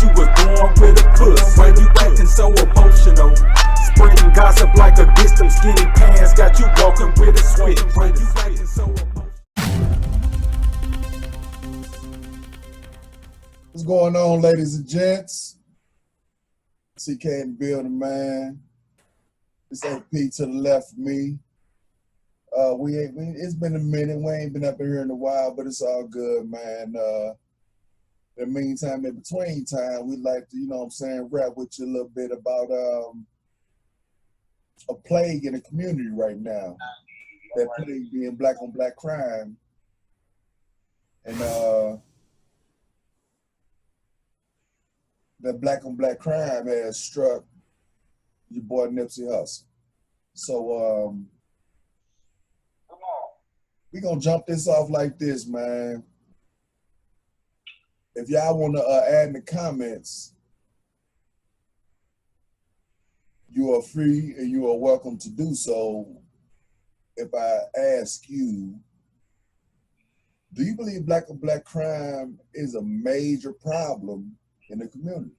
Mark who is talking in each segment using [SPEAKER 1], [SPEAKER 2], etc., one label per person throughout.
[SPEAKER 1] you was born with a puss. Why you acting so emotional? Spreading gossip like a dish. Them skinny pants got you walking with a switch. Why you acting so emotional?
[SPEAKER 2] What's going on, ladies and gents? CK in the building, man. It's AP to the left of me. It's been a minute. We ain't been up here in a while, but it's all good, man. In the meantime, in between time, we'd like to, rap with you a little bit about a plague in the community right now. That plague being black on black crime. And that black on black crime has struck your boy Nipsey Hussle. So we gonna jump this off like this, man. If y'all wanna add in the comments, you are free and you are welcome to do so. If I ask you, do you believe black on black crime is a major problem in the community?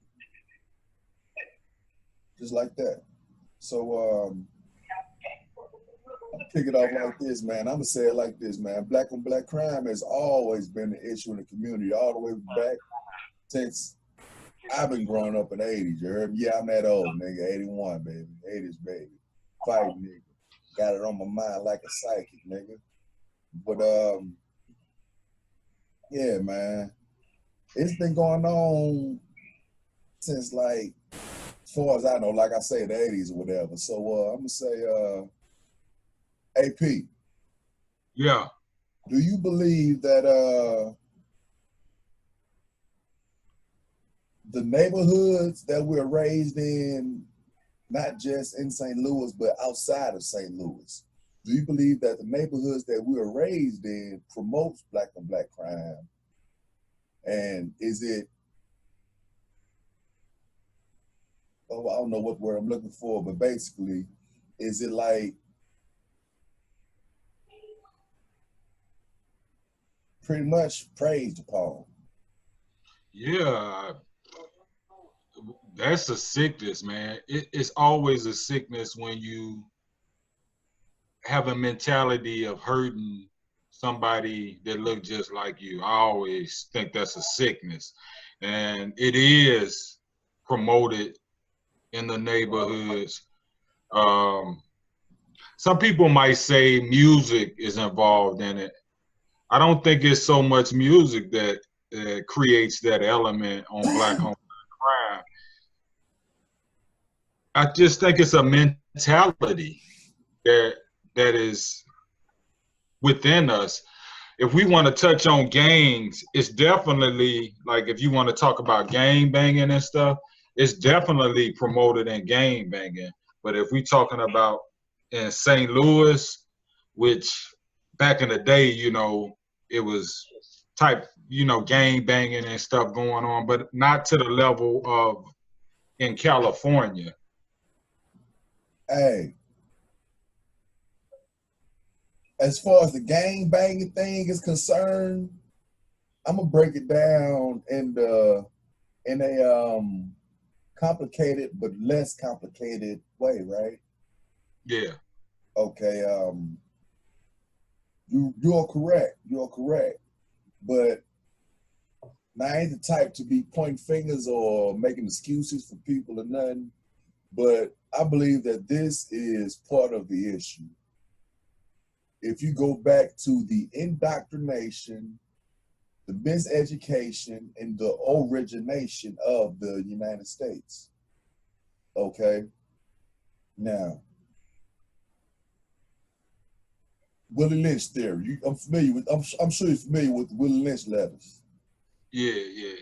[SPEAKER 2] Just like that. So I'll kick it off like this, man. I'm gonna say it like this, man. Black on black crime has always been an issue in the community, all the way back since I've been growing up in the 80s. You heard me? Yeah, I'm that old, nigga. 81, baby. 80s, baby. Fight, nigga. Got it on my mind like a psychic, nigga. But yeah, man. It's been going on since, like, as far as I know, like I say, the 80s or whatever. So I'm gonna say AP.
[SPEAKER 3] Yeah.
[SPEAKER 2] Do you believe that the neighborhoods that we're raised in, not just in St. Louis, but outside of St. Louis, do you believe that the neighborhoods that we were raised in promotes black on black crime? And is it, I don't know what word I'm looking for, but basically, is it like pretty much praised upon?
[SPEAKER 3] Yeah, that's a sickness, man. It's always a sickness when you have a mentality of hurting somebody that look just like you. I always think that's a sickness. And it is promoted in the neighborhoods. Some people might say music is involved in it. I don't think it's so much music that creates that element on black crime. I just think it's a mentality that is within us. If we want to touch on gangs, it's definitely, like, if you want to talk about gang banging and stuff, it's definitely promoted in gang banging. But if we talking about in St. Louis, which back in the day, it was type, gang banging and stuff going on, but not to the level of in California.
[SPEAKER 2] Hey, as far as the gang banging thing is concerned, I'm gonna break it down in a complicated but less complicated way, right?
[SPEAKER 3] Yeah.
[SPEAKER 2] Okay. You're correct. You're correct. But now, I ain't the type to be pointing fingers or making excuses for people or nothing. But I believe that this is part of the issue. If you go back to the indoctrination, the miseducation, and the origination of the United States. Okay? Now, Willie Lynch theory. I'm sure you're familiar with the Willie Lynch letters.
[SPEAKER 3] Yeah.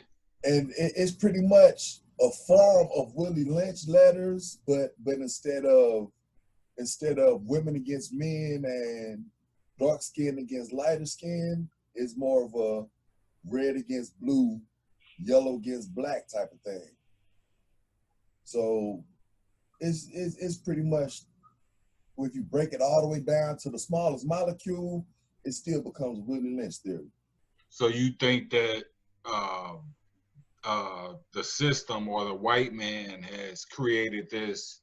[SPEAKER 2] And it's pretty much a form of Willie Lynch letters, but instead of women against men and dark skin against lighter skin, it's more of a red against blue, yellow against black type of thing. So it's pretty much, if you break it all the way down to the smallest molecule, it still becomes Willie Lynch theory.
[SPEAKER 3] So you think that the system or the white man has created this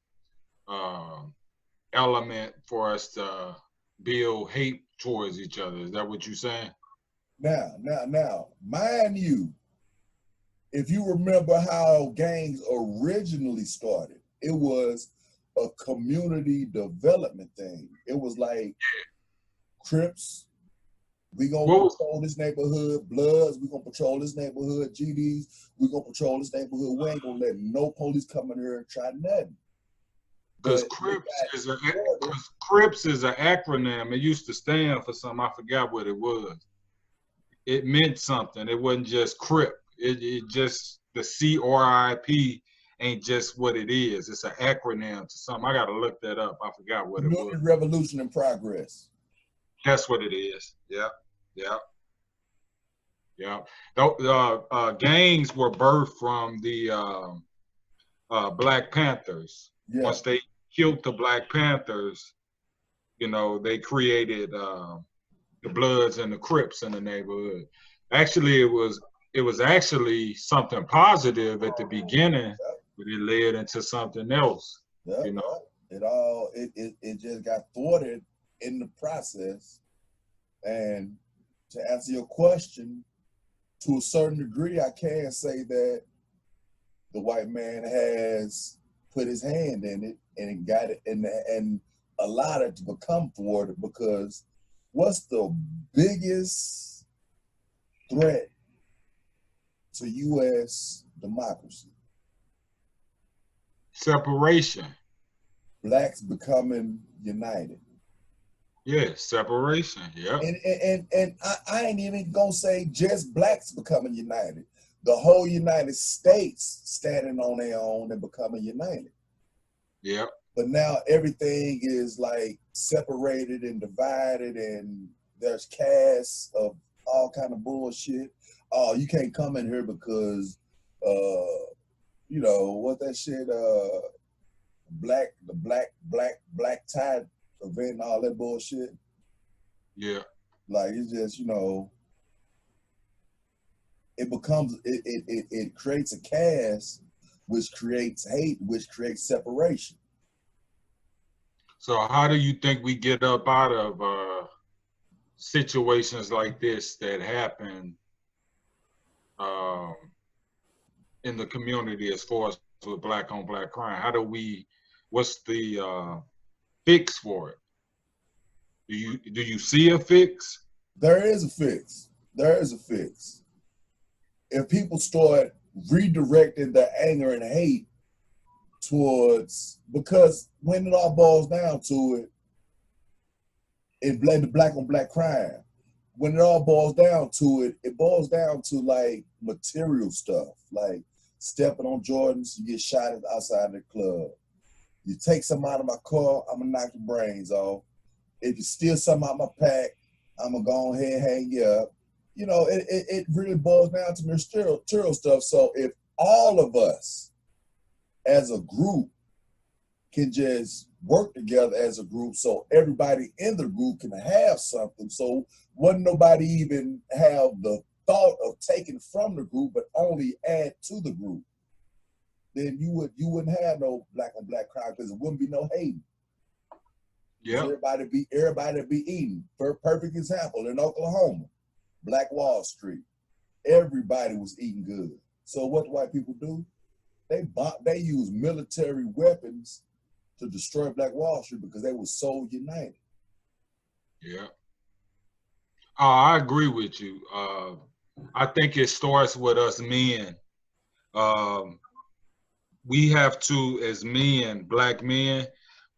[SPEAKER 3] element for us to build hate towards each other. Is that what you're saying?
[SPEAKER 2] Now, mind you, if you remember how gangs originally started, it was a community development thing. It was like Crips, we gonna patrol this neighborhood. Bloods, we gonna patrol this neighborhood. GDs, we gonna patrol this neighborhood. We ain't gonna let no police come in here and try nothing.
[SPEAKER 3] Because Crips is an acronym. It used to stand for something. I forgot what it was. It meant something. It wasn't just Crip. It just, the CRIP ain't just what it is. It's an acronym to something. I got to look that up. I forgot what it was.
[SPEAKER 2] Revolution in Progress.
[SPEAKER 3] That's what it is. Yeah. Gangs were birthed from the Black Panthers. Yeah. Once they killed the Black Panthers, you know, they created the Bloods and the Crips in the neighborhood. Actually, it was actually something positive at the beginning, but it led into something else.
[SPEAKER 2] Yeah, you know, it just got thwarted in the process. And to answer your question, to a certain degree, I can say that the white man has put his hand in it and got it and allowed it to become thwarted, because what's the biggest threat to U.S. democracy?
[SPEAKER 3] Separation.
[SPEAKER 2] Blacks becoming united.
[SPEAKER 3] Yes, separation. Yeah.
[SPEAKER 2] And I ain't even gonna say just blacks becoming united. The whole United States standing on their own and becoming united.
[SPEAKER 3] Yeah.
[SPEAKER 2] But now everything is like separated and divided, and there's castes of all kind of bullshit. Oh, you can't come in here because you know what that shit black tie event and all that bullshit.
[SPEAKER 3] Yeah.
[SPEAKER 2] Like, it's just, you know, it becomes, it creates a caste, which creates hate, which creates separation.
[SPEAKER 3] So how do you think we get up out of situations like this that happen in the community as far as with black on black crime? How do we, what's the fix for it? Do you see a fix?
[SPEAKER 2] There is a fix. There is a fix. If people start redirecting their anger and hate towards, because when it all boils down to it the black on black crime, when it all boils down to it, it boils down to like material stuff, like stepping on Jordans, you get shot outside the club. You take something out of my car, I'm gonna knock your brains off. If you steal something out of my pack, I'm gonna go ahead and hang you up. You know, it really boils down to material stuff. So if all of us as a group can just work together as a group, so everybody in the group can have something, so wouldn't nobody even have the thought of taking from the group, but only add to the group, then you wouldn't have no black on black crime, because it wouldn't be no hating.
[SPEAKER 3] Yeah.
[SPEAKER 2] Everybody be eating. For a perfect example, in Oklahoma, Black Wall Street, everybody was eating good. So what do white people do? They use military weapons to destroy Black Wall Street because they were so united.
[SPEAKER 3] Yeah. I agree with you. I think it starts with us men. We have to, as men, black men,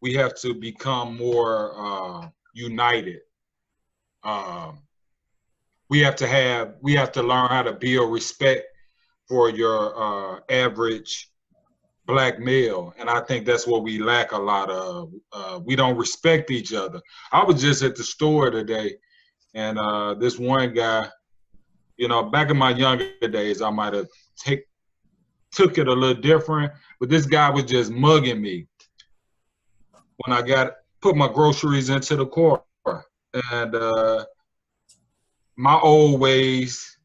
[SPEAKER 3] we have to become more united. We have to learn how to build respect for your average black male, and I think that's what we lack a lot of. We don't respect each other. I was just at the store today, and this one guy, you know, back in my younger days, I might have took it a little different, but this guy was just mugging me when I put my groceries into the car. And my old ways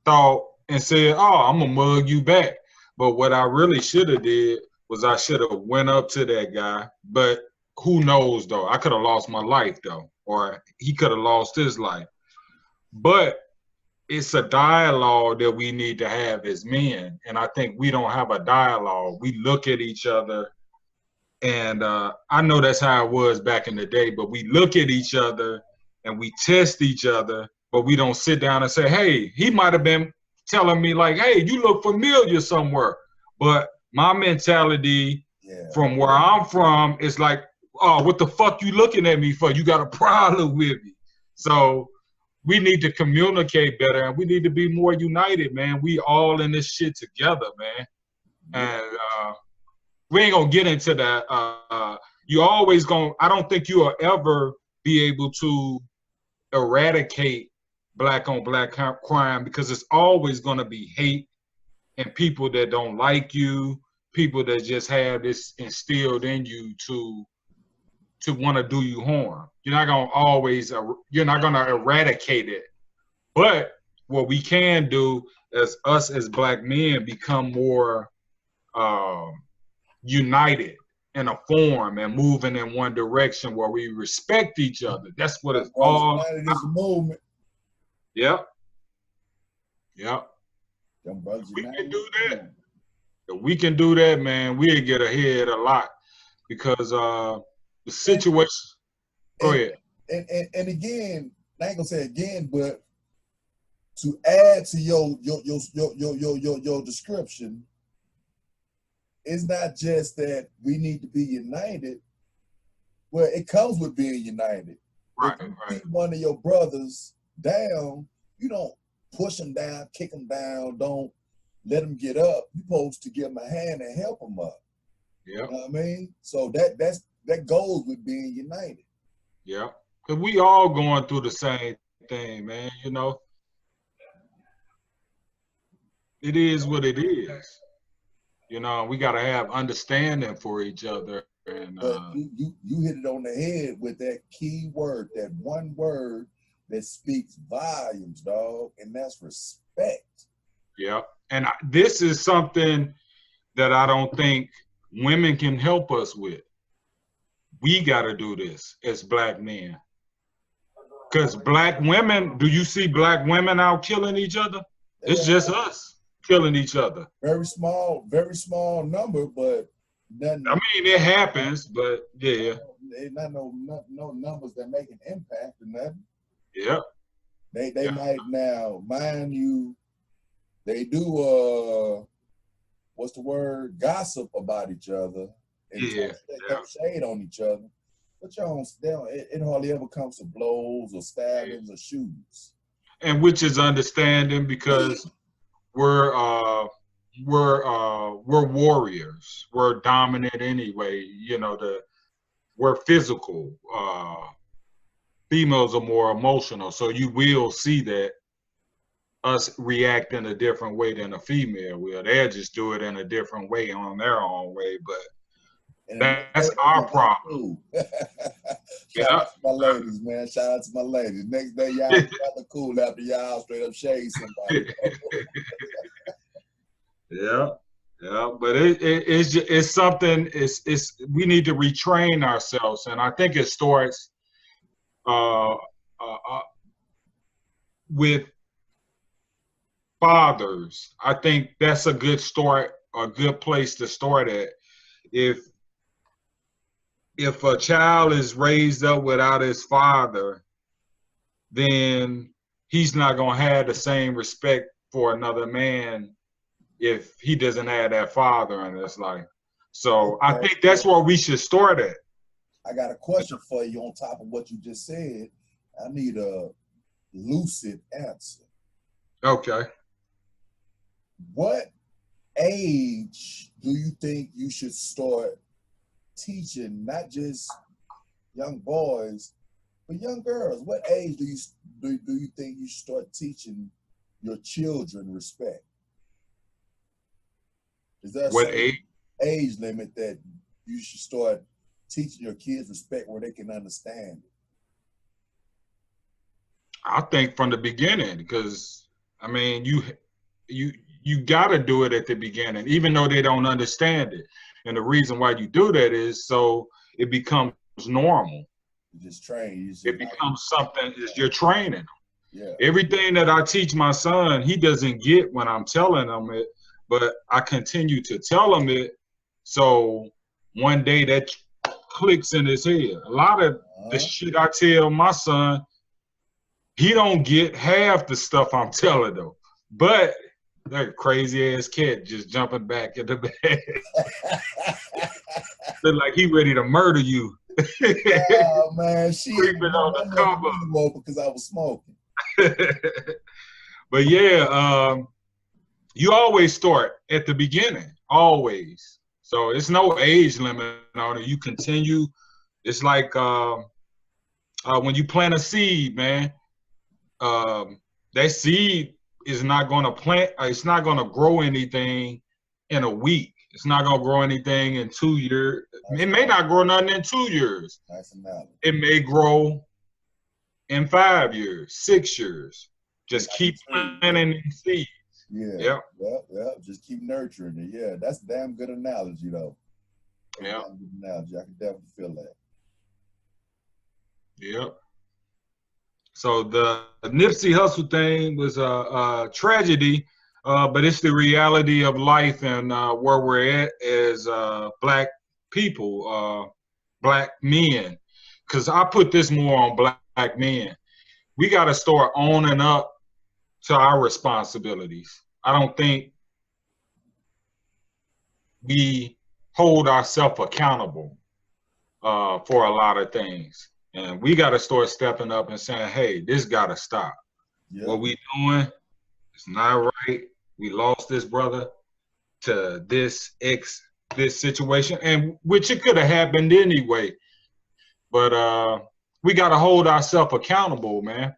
[SPEAKER 3] thought and said, "Oh, I'm gonna mug you back." But what I really should have did was I should have went up to that guy. But who knows though? I could have lost my life though, or he could have lost his life. But it's a dialogue that we need to have as men, and I think we don't have a dialogue. We look at each other, and I know that's how it was back in the day. But we look at each other and we test each other, but we don't sit down and say, "Hey, he might have been telling me like, hey, you look familiar somewhere." But my mentality from where I'm from is like, "Oh, what the fuck you looking at me for? You got a problem with me." So we need to communicate better, and we need to be more united, man. We all in this shit together, man. And we ain't gonna get into that. You always gonna. I don't think you will ever be able to eradicate black on black crime, because it's always gonna be hate and people that don't like you, people that just have this instilled in you to want to do you harm. You're not gonna always. You're not gonna eradicate it. But what we can do as us as black men become more united in a form and moving in one direction where we respect each other. That's what it's all about.
[SPEAKER 2] It's a movement.
[SPEAKER 3] Yep. Yep.
[SPEAKER 2] We
[SPEAKER 3] can do that. If we can do that, man, we'll get ahead a lot, because the situation. Go ahead.
[SPEAKER 2] And again, I ain't gonna say again, but to add to your description, it's not just that we need to be united. Well, it comes with being united.
[SPEAKER 3] Right,
[SPEAKER 2] if you
[SPEAKER 3] right.
[SPEAKER 2] keep one of your brothers down, you don't push them down, kick them down, don't let them get up. You're supposed to give them a hand and help them up.
[SPEAKER 3] Yeah.
[SPEAKER 2] You know what I mean? So that goes with being united.
[SPEAKER 3] Yeah. Because we all going through the same thing, man, you know. It is what it is. You know, we got to have understanding for each other. And
[SPEAKER 2] but you hit it on the head with that key word, that one word that speaks volumes, dog, and that's respect.
[SPEAKER 3] Yeah. And this is something that I don't think women can help us with. We got to do this as black men. Because black women, do you see black women out killing each other? It's just us killing each other.
[SPEAKER 2] Very small number, but nothing.
[SPEAKER 3] I mean, it happens, but yeah.
[SPEAKER 2] It's not no numbers that make an impact or nothing.
[SPEAKER 3] Yeah.
[SPEAKER 2] They might now, mind you, they do what's the word? Gossip about each other and talk shade on each other. But it hardly ever comes to blows or stabbings or shoes. And
[SPEAKER 3] which is understanding, because we're warriors. We're dominant anyway. You know, we're physical. Females are more emotional, so you will see that us react in a different way than a female will. They'll just do it in a different way on their own way, but that's our problem.
[SPEAKER 2] Shout out to my ladies, man. Shout out to my ladies. Next day, y'all together cool after y'all straight up shade somebody.
[SPEAKER 3] Yeah, but it's something. It's we need to retrain ourselves, and I think it starts with fathers. I think that's a good start, a good place to start at. If a child is raised up without his father, then he's not gonna have the same respect for another man if he doesn't have that father in his life. So I think that's where we should start at.
[SPEAKER 2] I got a question for you on top of what you just said. I need a lucid answer.
[SPEAKER 3] Okay.
[SPEAKER 2] What age do you think you should start teaching not just young boys, but young girls? What age do you think you should start teaching your children respect? Is there a age limit that you should start teaching your kids respect where they can understand it?
[SPEAKER 3] I think from the beginning, because I mean, you got to do it at the beginning, even though they don't understand it. And the reason why you do that is so it becomes normal.
[SPEAKER 2] You just train.
[SPEAKER 3] It becomes something. You're training.
[SPEAKER 2] Yeah.
[SPEAKER 3] Everything that I teach my son, he doesn't get when I'm telling him it, but I continue to tell him it. So one day that clicks in his head. A lot of the shit I tell my son, he don't get half the stuff I'm telling him. But that crazy ass cat just jumping back in the bed. Look like he ready to murder you.
[SPEAKER 2] Oh man, she
[SPEAKER 3] creeping on the cover
[SPEAKER 2] because I was smoking.
[SPEAKER 3] But yeah, you always start at the beginning, always. So it's no age limit on it. You continue. It's like when you plant a seed, man. That seed is not going to plant. It's not going to grow anything in a week. It's not going to grow anything in 2 years. It may not grow nothing in 2 years. It may grow in 5 years, 6 years. Just keep planting seeds.
[SPEAKER 2] Yeah. Yep. Just keep nurturing it. Yeah, that's a damn good analogy, though.
[SPEAKER 3] Yeah.
[SPEAKER 2] Good analogy. I can definitely feel that.
[SPEAKER 3] Yep. So the Nipsey Hussle thing was a tragedy, but it's the reality of life and where we're at as Black people, Black men. Because I put this more on Black men. We got to start owning up to our responsibilities. I don't think we hold ourselves accountable for a lot of things. And we got to start stepping up and saying, hey, this got to stop. Yep. What we doing is not right. We lost this brother to this situation, and which it could have happened anyway. But we got to hold ourselves accountable, man.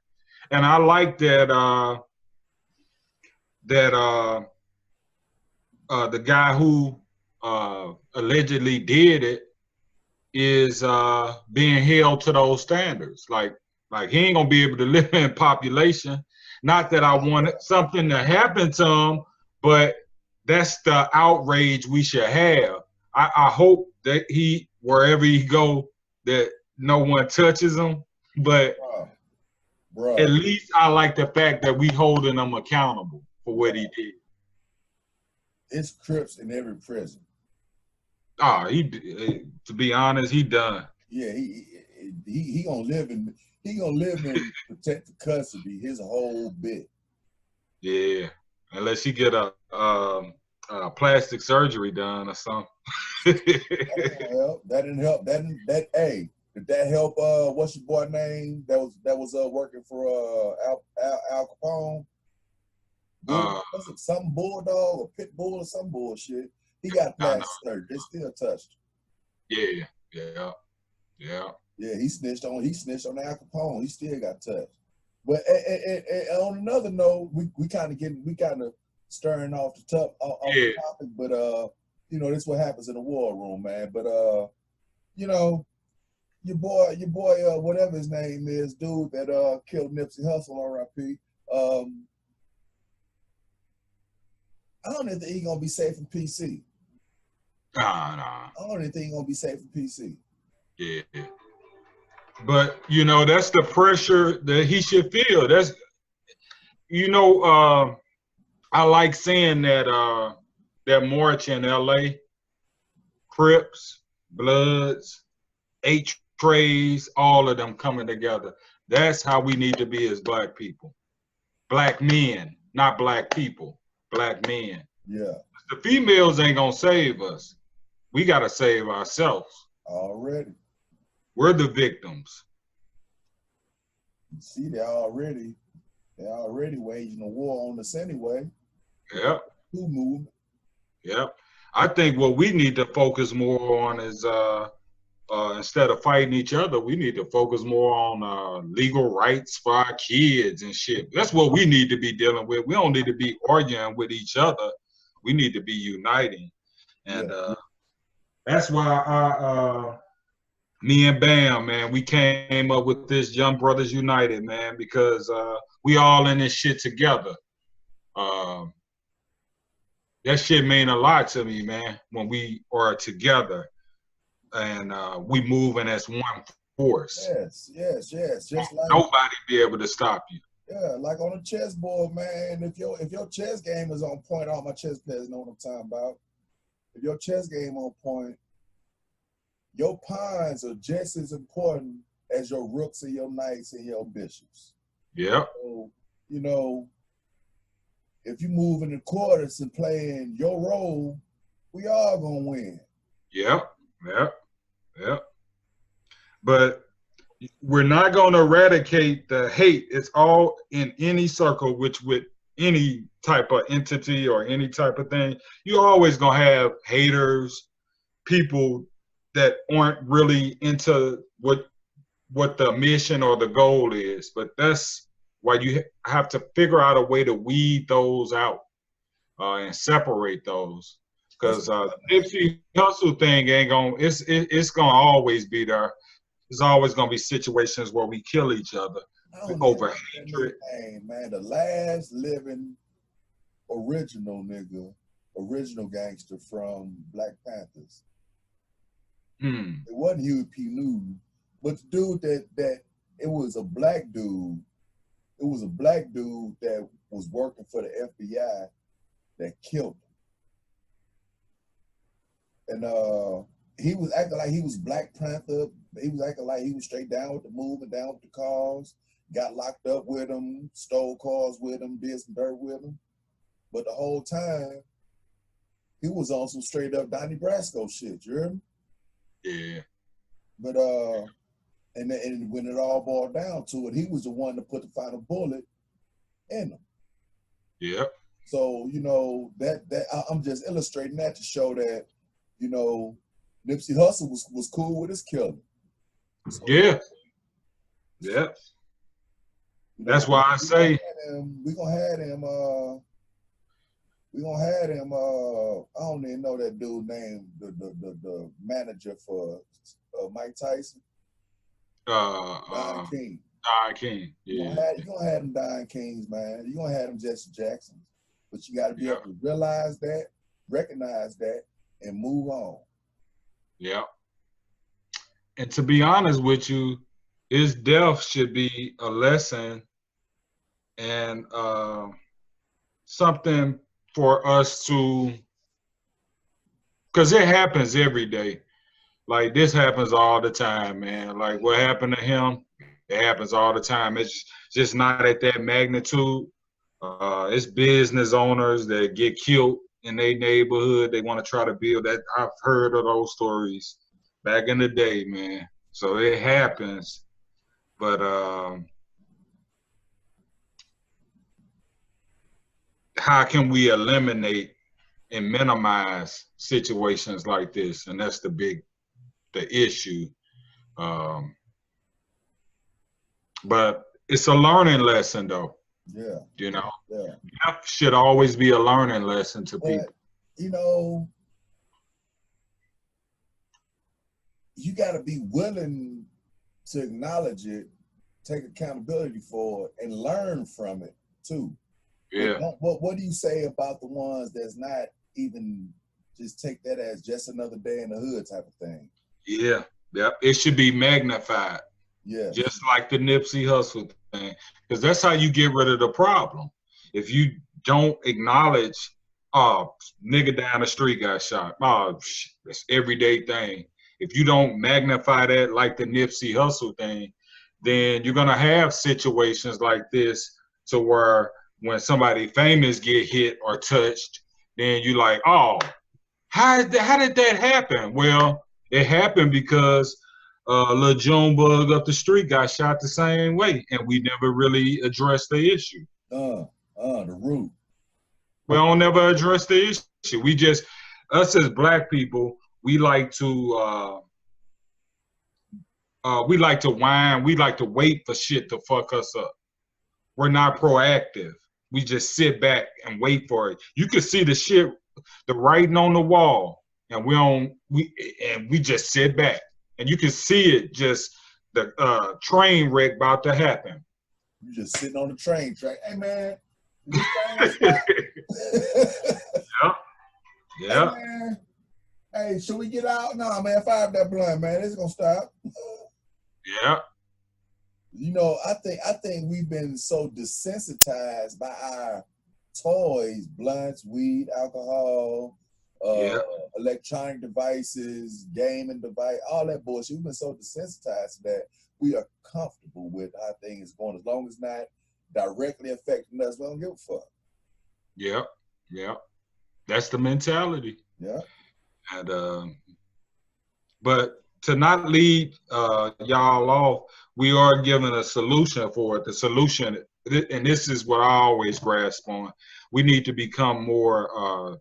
[SPEAKER 3] And I like that the guy who allegedly did it is being held to those standards. Like he ain't gonna be able to live in population. Not that I want something to happen to him, but that's the outrage we should have. I hope that wherever he go, that no one touches him. But Bro. At least I like the fact that we holding him accountable for what he did.
[SPEAKER 2] It's Crips in every prison.
[SPEAKER 3] To be honest, he done.
[SPEAKER 2] Yeah, he gonna live in protected custody his whole bit.
[SPEAKER 3] Yeah, unless he get a plastic surgery done or something.
[SPEAKER 2] That didn't help. Hey, did that help? What's your boy name? That was working for Al Capone. Was it some bulldog or pit bull or some bullshit? He got plastic surgery. They still touched him.
[SPEAKER 3] Yeah.
[SPEAKER 2] He snitched on Al Capone. He still got touched. But and on another note, we kind of stirring off the topic. But this is what happens in the war room, man. But your boy, whatever his name is, dude that killed Nipsey Hussle, R.I.P. I don't even think he's gonna be safe in PC.
[SPEAKER 3] Nah.
[SPEAKER 2] I don't even think he's gonna be safe in PC.
[SPEAKER 3] Yeah. But that's the pressure that he should feel. That's I like seeing that march in LA, Crips, Bloods, H-Trays, all of them coming together. That's how we need to be as Black people. Black men, not Black people. Black men.
[SPEAKER 2] Yeah.
[SPEAKER 3] The females ain't gonna save us. We gotta save ourselves.
[SPEAKER 2] Already.
[SPEAKER 3] We're the victims.
[SPEAKER 2] You see, they're already waging a war on us anyway.
[SPEAKER 3] Yep.
[SPEAKER 2] Who moved?
[SPEAKER 3] Yep. I think what we need to focus more on is instead of fighting each other, we need to focus more on legal rights for our kids and shit. That's what we need to be dealing with. We don't need to be arguing with each other. We need to be uniting. And that's why me and Bam, man, we came up with this Young Brothers United, man, because we all in this shit together. that shit mean a lot to me, man, when we are together and we moving as one force.
[SPEAKER 2] Yes. Just like
[SPEAKER 3] Nobody be able to stop you.
[SPEAKER 2] yeah, like on a chessboard, man. If your chess game is on point, all my chess players know what I'm talking about. If your chess game on point, your pawns are just as important as your rooks and your knights and your bishops.
[SPEAKER 3] Yep.
[SPEAKER 2] So, you know, if you move in the quarters and playing your role, we all gonna win.
[SPEAKER 3] Yep. But we're not going to eradicate the hate. It's all in any circle, which with any type of entity or any type of thing, you're always going to have haters, people that aren't really into what the mission or the goal is. But that's why you have to figure out a way to weed those out and separate those. Because the Nipsey Hussle thing ain't gonna, it's gonna always be there. There's always gonna be situations where we kill each other over hatred.
[SPEAKER 2] Hey, man, the last living original gangster from Black Panthers. It wasn't Huey P. Newton, but the dude that it was a black dude. It was a black dude that was working for the FBI that killed him. And he was acting like he was Black Panther. He was acting like he was straight down with the movement, down with the cause, got locked up with him, stole cars with him, did some dirt with him. But the whole time, he was on some straight up Donnie Brasco shit, you hear me?
[SPEAKER 3] Yeah.
[SPEAKER 2] But and when it all boiled down to it, he was the one to put the final bullet in him.
[SPEAKER 3] Yep.
[SPEAKER 2] So, you know, that I'm just illustrating that to show that, you know, Nipsey Hussle was cool with his killing. So,
[SPEAKER 3] yeah. Yep. That's why I say
[SPEAKER 2] we're gonna have him I don't even know that dude name, the manager for Mike Tyson. Don King.
[SPEAKER 3] Don King. Yeah.
[SPEAKER 2] You're gonna have them Don Kings, man. You're gonna have them Jesse Jacksons. But you gotta be able to realize that, recognize that, and move on.
[SPEAKER 3] Yeah. And to be honest with you, his death should be a lesson and something for us to, because it happens every day. Like this happens all the time, man. Like what happened to him, it happens all the time. It's just not at that magnitude. It's business owners that get killed in their neighborhood. They want to try to build that. I've heard of those stories back in the day, man. So it happens. But how can we eliminate and minimize situations like this? And that's the issue. But it's a learning lesson, though.
[SPEAKER 2] Yeah.
[SPEAKER 3] You know,
[SPEAKER 2] yeah.
[SPEAKER 3] That should always be a learning lesson to people.
[SPEAKER 2] You know, you got to be willing to acknowledge it, take accountability for it, and learn from it too.
[SPEAKER 3] Yeah.
[SPEAKER 2] What do you say about the ones that's not even just take that as just another day in the hood type of thing?
[SPEAKER 3] Yeah. Yep. It should be magnified.
[SPEAKER 2] Yeah.
[SPEAKER 3] Just like the Nipsey Hussle thing, because that's how you get rid of the problem. If you don't acknowledge, nigga down the street got shot. That's everyday thing. If you don't magnify that like the Nipsey Hussle thing, then you're gonna have situations like this to where when somebody famous get hit or touched, then you like, oh, how did that happen? Well, it happened because little Junebug up the street got shot the same way, and we never really addressed the issue.
[SPEAKER 2] The root.
[SPEAKER 3] We don't never address the issue. We just, us as black people, we like to whine. We like to wait for shit to fuck us up. We're not proactive. We just sit back and wait for it. You can see the shit, the writing on the wall, and we just sit back. And you can see it, just the train wreck about to happen.
[SPEAKER 2] You just sitting on the train track. Hey, man. Hey
[SPEAKER 3] Yeah.
[SPEAKER 2] man, hey, should we get out? Nah, man, fire up that blunt, man. It's gonna stop.
[SPEAKER 3] Yeah.
[SPEAKER 2] You know, I think we've been so desensitized by our toys, blunts, weed, alcohol, uh,
[SPEAKER 3] Yeah.
[SPEAKER 2] electronic devices, gaming device, all that bullshit. We've been so desensitized that we are comfortable with how things going. As long as it's not directly affecting us, we don't give a fuck.
[SPEAKER 3] Yeah. Yeah. That's the mentality.
[SPEAKER 2] Yeah.
[SPEAKER 3] And but to not lead y'all off, we are given a solution for it. The solution, and this is what I always grasp on. We need to become more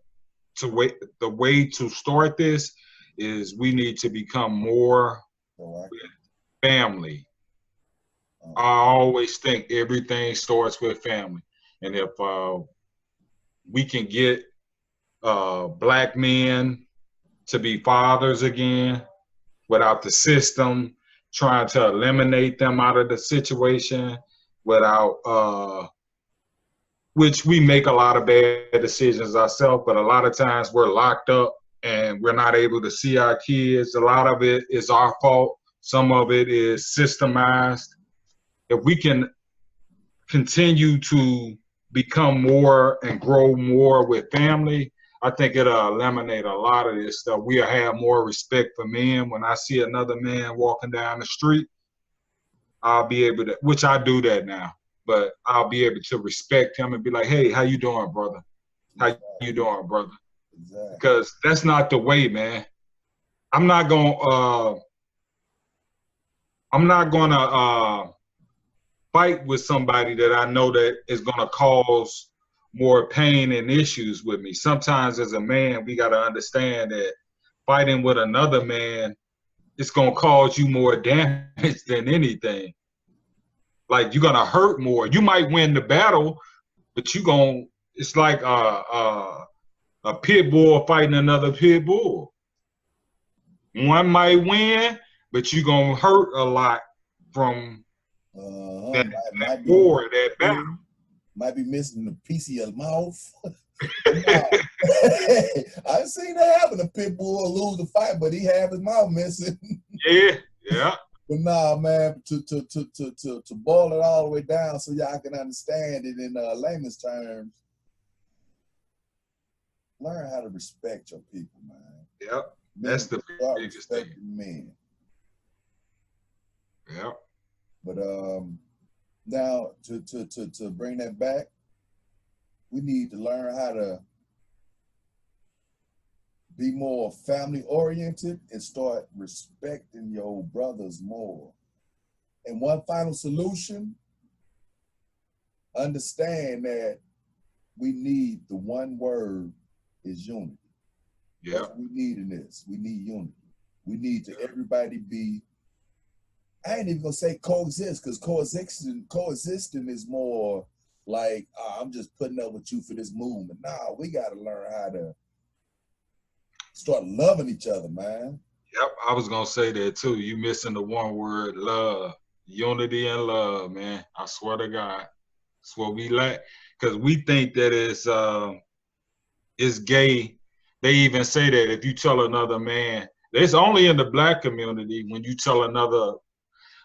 [SPEAKER 3] the way to start this is we need to become more
[SPEAKER 2] All
[SPEAKER 3] family.
[SPEAKER 2] right.
[SPEAKER 3] I always think everything starts with family, and if we can get black men to be fathers again without the system trying to eliminate them out of the situation, without which we make a lot of bad decisions ourselves, but a lot of times we're locked up and we're not able to see our kids. A lot of it is our fault. Some of it is systemized. If we can continue to become more and grow more with family, I think it'll eliminate a lot of this stuff. We'll have more respect for men. When I see another man walking down the street, I'll be able to, which I do that now, but I'll be able to respect him and be like, hey, how you doing, brother? How you doing, brother?
[SPEAKER 2] Exactly.
[SPEAKER 3] Because that's not the way, man. I'm not gonna fight with somebody that I know that is gonna cause more pain and issues with me. Sometimes as a man, we gotta understand that fighting with another man, it's gonna cause you more damage than anything. Like you're gonna hurt more. You might win the battle, but it's like a pit bull fighting another pit bull. One might win, but you're gonna hurt a lot from that,
[SPEAKER 2] Might be
[SPEAKER 3] war, that battle.
[SPEAKER 2] might be missing a piece of your mouth. Nah. I've seen that happen. A pit bull lose the fight, but he have his mouth missing.
[SPEAKER 3] Yeah, yeah.
[SPEAKER 2] But nah, man, to boil it all the way down so y'all can understand it in layman's terms, learn how to respect your people, man.
[SPEAKER 3] Yep. That's the biggest thing.
[SPEAKER 2] Men.
[SPEAKER 3] Yeah.
[SPEAKER 2] But now to bring that back, we need to learn how to be more family oriented and start respecting your brothers more. And one final solution, understand that we need the one word is unity.
[SPEAKER 3] Yeah.
[SPEAKER 2] That's what we need in this. We need unity. We need to everybody be, I ain't even gonna say coexist, because coexisting is more like, I'm just putting up with you for this movement. Nah, we gotta learn how to start loving each other, man.
[SPEAKER 3] Yep. I was gonna say that too. You missing the one word, love. Unity and love, man. I swear to God. That's what we lack. Because we think that it's gay. They even say that if you tell another man, it's only in the black community when you tell another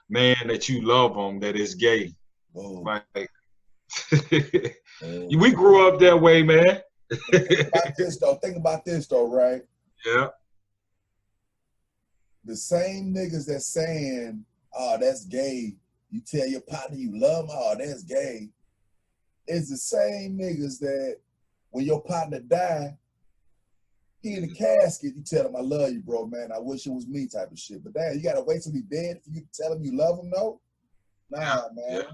[SPEAKER 3] man that you love them that it's gay.
[SPEAKER 2] Oh.
[SPEAKER 3] Like, we grew up that way, man.
[SPEAKER 2] Think about this though, right?
[SPEAKER 3] Yeah.
[SPEAKER 2] The same niggas that's saying, oh, that's gay, you tell your partner you love him, oh, that's gay, is the same niggas that when your partner die, he in the casket, you tell him, I love you, bro, man, I wish it was me type of shit. But damn, you gotta wait till he dead for you to tell him you love him, though? Nah, man. Yeah.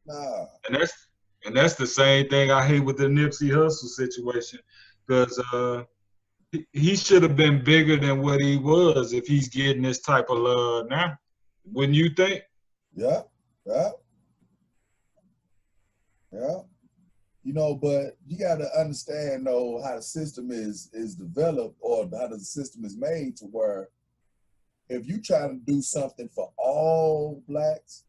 [SPEAKER 2] Nah.
[SPEAKER 3] And that's the same thing I hate with the Nipsey Hussle situation. Because he should have been bigger than what he was if he's getting this type of love now. Wouldn't you think?
[SPEAKER 2] Yeah, yeah. Yeah. You know, but you got to understand, though, how the system is developed, or how the system is made, to where if you try to do something for all blacks,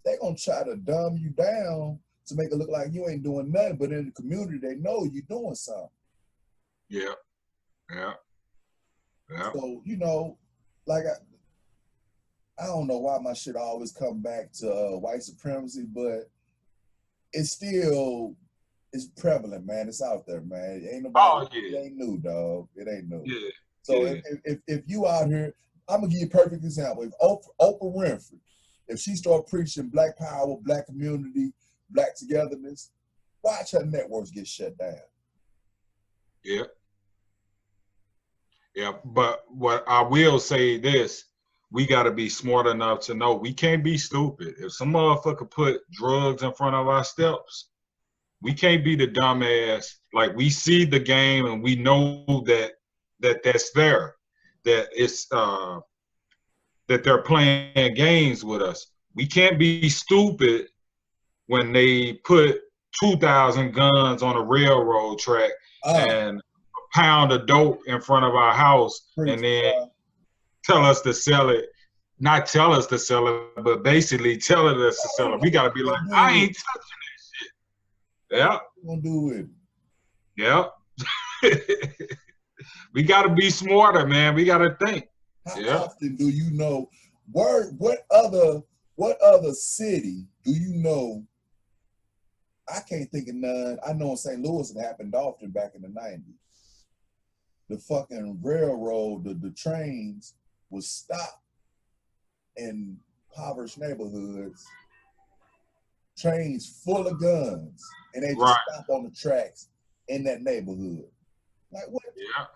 [SPEAKER 2] they're going to try to dumb you down to make it look like you ain't doing nothing. But in the community, they know you're doing something.
[SPEAKER 3] Yeah. Yeah. Yeah.
[SPEAKER 2] So, you know, like I don't know why my shit always come back to white supremacy, but it's still it's prevalent, man. It's out there, man. Ain't nobody.
[SPEAKER 3] Oh
[SPEAKER 2] It
[SPEAKER 3] yeah.
[SPEAKER 2] ain't new, dog. It ain't new.
[SPEAKER 3] Yeah.
[SPEAKER 2] So
[SPEAKER 3] Yeah.
[SPEAKER 2] if you out here, I'm gonna give you a perfect example. If Oprah Winfrey, if she start preaching Black power, Black community, Black togetherness, watch her networks get shut down.
[SPEAKER 3] Yeah. Yeah. But what I will say this, we got to be smart enough to know we can't be stupid. If some motherfucker put drugs in front of our steps, we can't be the dumbass. Like we see the game and we know that's there, that it's that they're playing games with us. We can't be stupid when they put 2,000 guns on a railroad track and a pound of dope in front of our house and then tell us to sell it. Not tell us to sell it, but basically telling us to sell it. We got to be like, I ain't touching that shit. Yeah.
[SPEAKER 2] What you
[SPEAKER 3] Yeah.
[SPEAKER 2] gonna do with
[SPEAKER 3] Yeah. We got to be smarter, man. We got to think.
[SPEAKER 2] How often do you know what other city do you know? I can't think of none. I know in St. Louis it happened often back in the 90s. The fucking railroad, the trains would stop in impoverished neighborhoods, trains full of guns, and they just stop on the tracks in that neighborhood. Like what?
[SPEAKER 3] Yeah.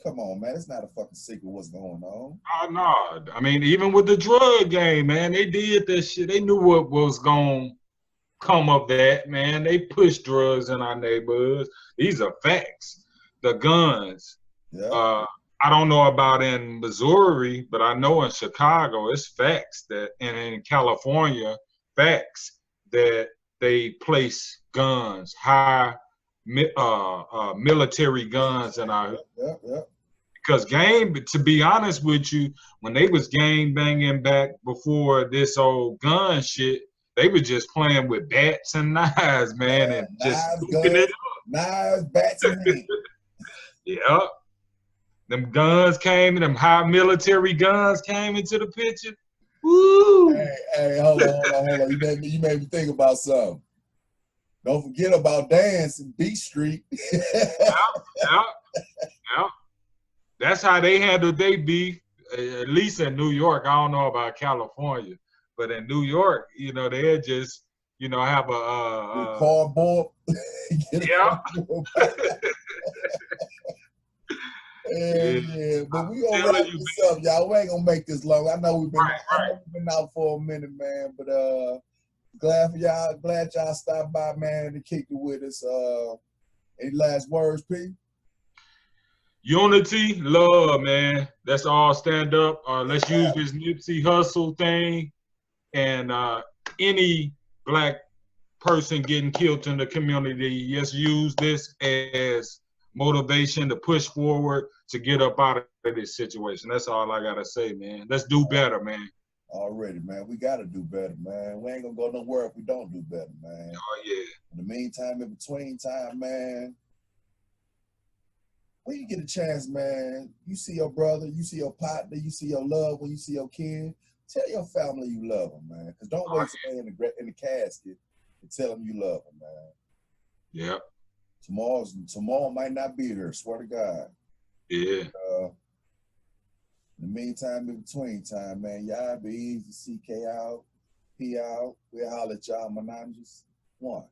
[SPEAKER 2] Come on, man. It's not a fucking secret what's going on.
[SPEAKER 3] Oh, no. I mean, even with the drug game, man, they did this shit. They knew what was going to come of that, man. They pushed drugs in our neighborhoods. These are facts. The guns.
[SPEAKER 2] Yeah.
[SPEAKER 3] I don't know about in Missouri, but I know in Chicago, it's facts that, and in California, facts that they place guns, high military guns in our.
[SPEAKER 2] Yeah.
[SPEAKER 3] Because game, to be honest with you, when they was gang banging back before this old gun shit, they were just playing with bats and knives, man, and just scooping it up.
[SPEAKER 2] Knives, bats, and hands.
[SPEAKER 3] Yeah. Them guns came, them high military guns came into the picture. Woo!
[SPEAKER 2] Hey, hold on. You made me think about something. Don't forget about Dance in Beach Street.
[SPEAKER 3] Yeah. That's how they handled their beef, at least in New York. I don't know about California, but in New York, you know, they'd just, you know, have a
[SPEAKER 2] cardboard.
[SPEAKER 3] Yeah.
[SPEAKER 2] Yeah, but we gonna wrap this up, y'all. We ain't gonna make this long. I know we've been out for a minute, man. But glad y'all stopped by, man, to kick it with us. Any last words, P?
[SPEAKER 3] Unity, love, man. That's all. Stand up. Let's use this Nipsey Hustle thing, and any Black person getting killed in the community, just use this as motivation to push forward to get up out of this situation. That's all I gotta say, man. Let's do better, man.
[SPEAKER 2] Already, man. We gotta do better, man. We ain't gonna go nowhere if we don't do better, man.
[SPEAKER 3] Oh yeah.
[SPEAKER 2] In the meantime, in between time, man, when you get a chance, man, you see your brother, you see your partner, you see your loved one, you see your kid, tell your family you love them, man. Because don't wait to stay in the casket and tell them you love them, man.
[SPEAKER 3] Yep.
[SPEAKER 2] Tomorrow might not be here, swear to God.
[SPEAKER 3] Yeah.
[SPEAKER 2] In the meantime, in between time, man, y'all be easy. CK out, P out. We'll holler at y'all, Mananjas. 1.